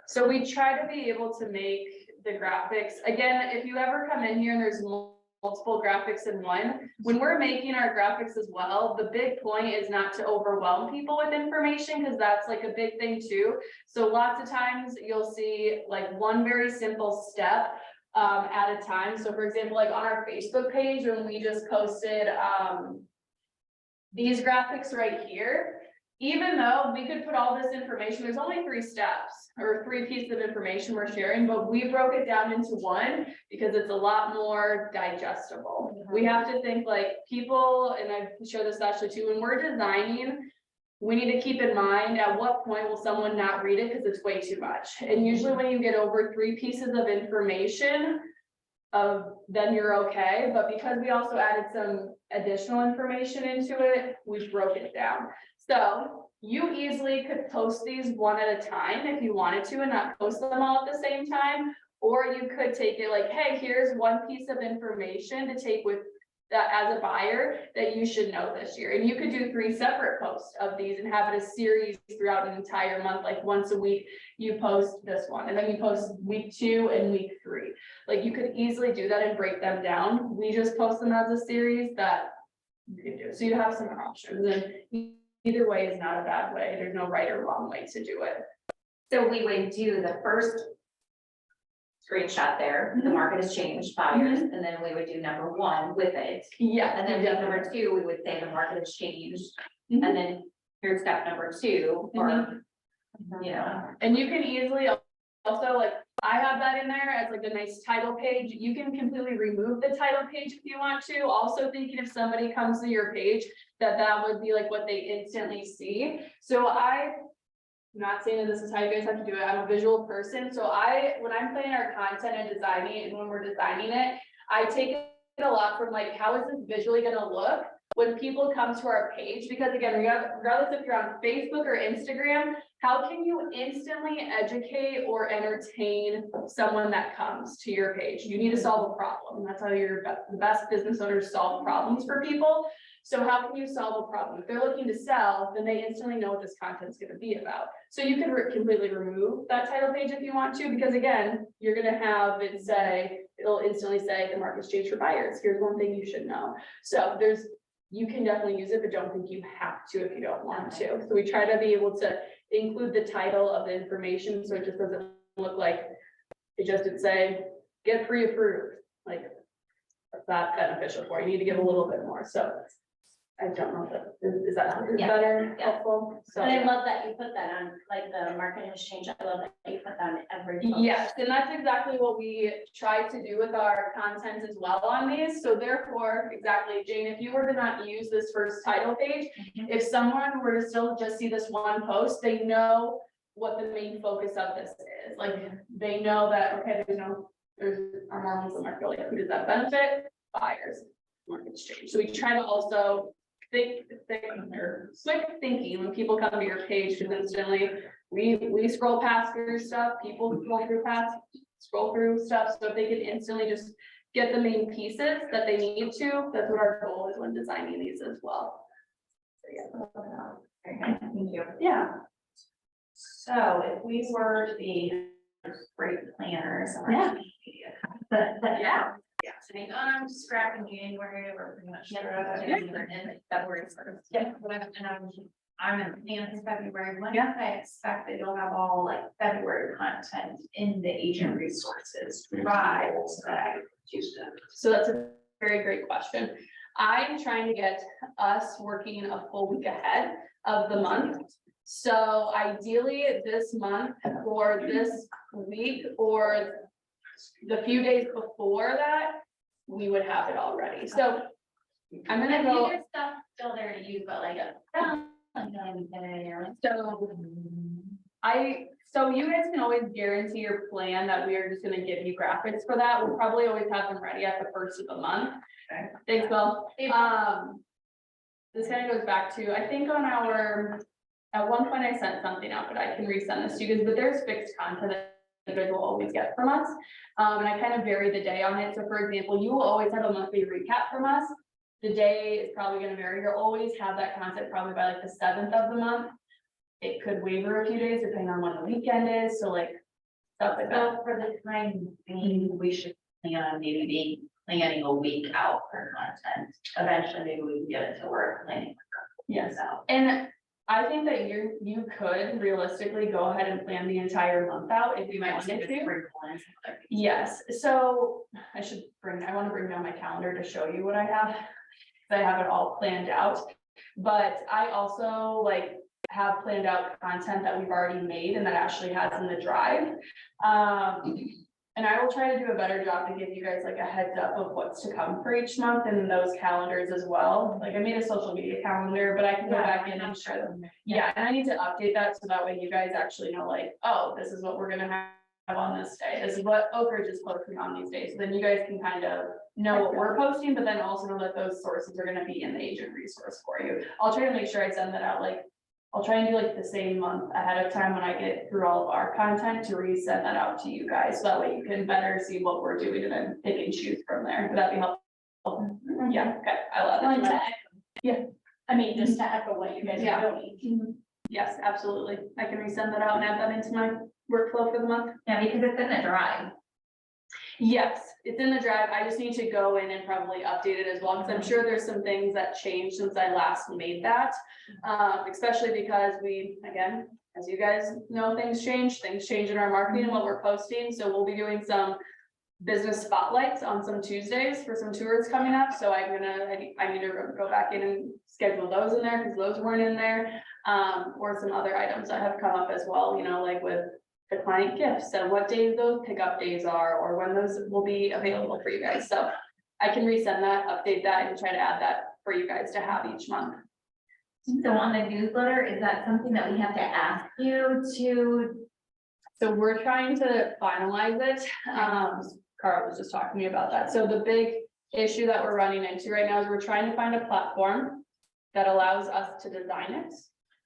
So we try to be able to make the graphics, again, if you ever come in here and there's multiple graphics in one, when we're making our graphics as well, the big point is not to overwhelm people with information, because that's like a big thing too. So lots of times you'll see like one very simple step at a time. So for example, like on our Facebook page, when we just posted these graphics right here, even though we could put all this information, there's only 3 steps or 3 pieces of information we're sharing, but we broke it down into one because it's a lot more digestible. We have to think like people, and I showed this actually too, when we're designing, we need to keep in mind at what point will someone not read it because it's way too much. And usually when you get over 3 pieces of information, then you're okay, but because we also added some additional information into it, we broke it down. So you easily could post these one at a time if you wanted to and not post them all at the same time. Or you could take it like, hey, here's one piece of information to take with that as a buyer that you should know this year. And you could do 3 separate posts of these and have it a series throughout an entire month, like once a week, you post this one, and then you post week 2 and week 3. Like you could easily do that and break them down. We just post them as a series that you can do. So you have some options, and either way is not a bad way. There's no right or wrong way to do it. So we would do the first screenshot there, the market has changed buyers, and then we would do number 1 with it. Yeah. And then with number 2, we would say the market has changed, and then here's step number 2, or, you know. And you can easily also, like, I have that in there as like a nice title page. You can completely remove the title page if you want to. Also thinking if somebody comes to your page, that would be like what they instantly see. So I'm not saying that this is how you guys have to do it. I'm a visual person. So when I'm planning our content and designing it, and when we're designing it, I take it a lot from like, how is this visually gonna look when people come to our page? Because again, regardless if you're on Facebook or Instagram, how can you instantly educate or entertain someone that comes to your page? You need to solve a problem. That's how the best business owners solve problems for people. So how can you solve a problem? If they're looking to sell, then they instantly know what this content is going to be about. So you can completely remove that title page if you want to, because again, you're going to have it say, it'll instantly say the market's changed for buyers. Here's one thing you should know. So you can definitely use it, but don't think you have to if you don't want to. So we try to be able to include the title of the information, so it just doesn't look like it just did say, get pre-approved. Like, that's not beneficial for you. You need to give a little bit more. So I don't know if that is Yeah. better, Yeah. helpful. So And I love that you put that on, like the market has changed. I love that you put that on every post. yes, and that's exactly what we try to do with our content as well on these. So therefore, exactly, Jane, if you were to not use this first title page, if someone were to still just see this one post, they know what the main focus of this is. Like, they know that, okay, there's our markets in the market, like, who does that benefit? Buyers, markets change. So we try to also quick thinking when people come to your page, because instantly we scroll past through stuff, people scroll through stuff, so if they can instantly just get the main pieces that they need to, that's what our goal is when designing these as well. So, yeah. Thank you. Yeah. So if we were to be great planners. on our Yeah. social media, But Yeah. so I'm scrapping January, we're pretty much. And February first. Yeah. And I'm in plans in February. When Yeah. can I expect that you'll have all like February content in the agent resources, right? So that I can choose them. So that's a very great question. I'm trying to get us working a full week ahead of the month. So ideally this month or this week or the few days before that, we would have it already. So I'm gonna go. There's stuff still there to use, but like. So So you guys can always guarantee your plan that we are just gonna give you graphics for that. We'll probably always have them ready at the first of the month. Okay. Thanks, Bill. This kind of goes back to, I think on our, at one point I sent something out, but I can resend this to you guys, but there's fixed content that you guys will always get from us. And I kind of vary the day on it. So for example, you will always have a monthly recap from us. The day is probably gonna vary. You'll always have that content probably by like the 7th of the month. It could waver a few days depending on when the weekend is, so like stuff like that. So for the time being, we should plan on maybe be planning a week out for content. Eventually, maybe we can get it to work planning. Yes, out. and I think that you could realistically go ahead and plan the entire month out if you might want to. Yes, so I wanna bring down my calendar to show you what I have. 'Cause I have it all planned out, but I also like have planned out content that we've already made and that Ashley has in the drive. And I will try to do a better job to give you guys like a heads up of what's to come for each month in those calendars as well. Like I made a social media calendar, but I can go back in and share them. Yeah, and I need to update that so that way you guys actually know like, oh, this is what we're gonna have on this day. This is what Oak Ridge is posting on these days. So then you guys can kind of know what we're posting, but then also know that those sources are gonna be in the agent resource for you. I'll try to make sure I send that out like, I'll try and do like the same month ahead of time when I get through all of our content to resend that out to you guys. So that way you can better see what we're doing and then pick and choose from there. Would that be helpful? Yeah, okay, I love it. Yeah. I mean, just to echo what you guys Yeah. are doing. Yes, absolutely. I can resend that out and add that into my workflow for the month. Yeah, because it's in the drive. Yes, it's in the drive. I just need to go in and probably update it as well, because I'm sure there's some things that changed since I last made that. Especially because we, again, as you guys know, things change in our marketing and what we're posting, so we'll be doing some business spotlights on some Tuesdays for some tours coming up, so I need to go back in and schedule those in there, because those weren't in there. Or some other items that have come up as well, you know, like with the client gifts and what days those pickup days are, or when those will be available for you guys. So I can resend that, update that, and try to add that for you guys to have each month. So on the newsletter, is that something that we have to ask you to? So we're trying to finalize it. Carl was just talking to me about that. So the big issue that we're running into right now is we're trying to find a platform that allows us to design it,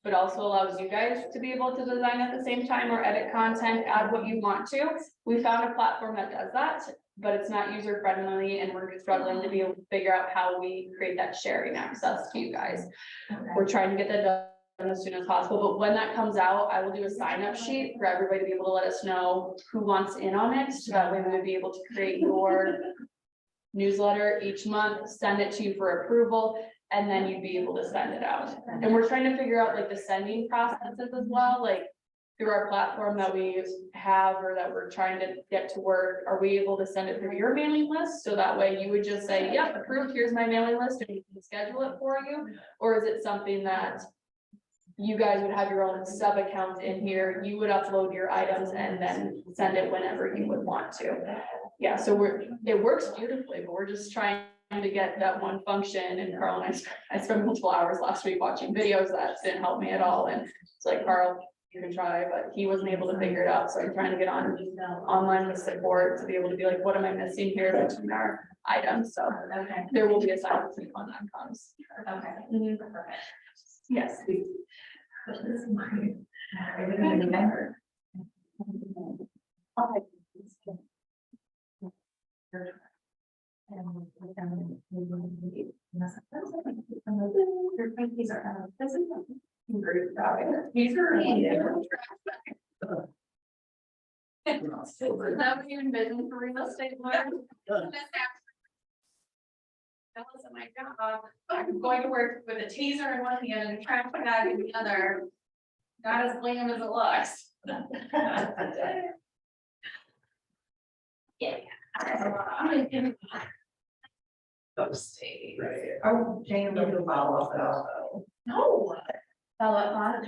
but also allows you guys to be able to design at the same time or edit content, add what you want to. We found a platform that does that, but it's not user friendly, and we're struggling to be able to figure out how we create that sharing access to you guys. We're trying to get that done as soon as possible, but when that comes out, I will do a sign up sheet for everybody to be able to let us know who wants in on it, so that way we would be able to create your newsletter each month, send it to you for approval, and then you'd be able to send it out. And we're trying to figure out like the sending processes as well, like through our platform that we have or that we're trying to get to work. Are we able to send it through your mailing list? So that way you would just say, yep, approved, here's my mailing list, and we can schedule it for you. Or is it something that you guys would have your own sub account in here, you would upload your items and then send it whenever you would want to? Yeah, so it works beautifully, but we're just trying to get that one function, and Carl and I spent multiple hours last week watching videos that didn't help me at all, and it's like, Carl, you can try, but he wasn't able to figure it out, so I'm trying to get online with support to be able to be like, what am I missing here between our items? So Okay. there will be a sign up when that comes. Okay. Mhm. Perfect. Yes. This is mine. I didn't remember. These are. Is that what you envisioned for real estate, Lauren? That wasn't my job. I'm going to work with a teaser in one hand and a trash bag in the other. Not as lame as it looks. Yeah. Let's see. Oh, Jane, we'll do follow up. No. Follow up on.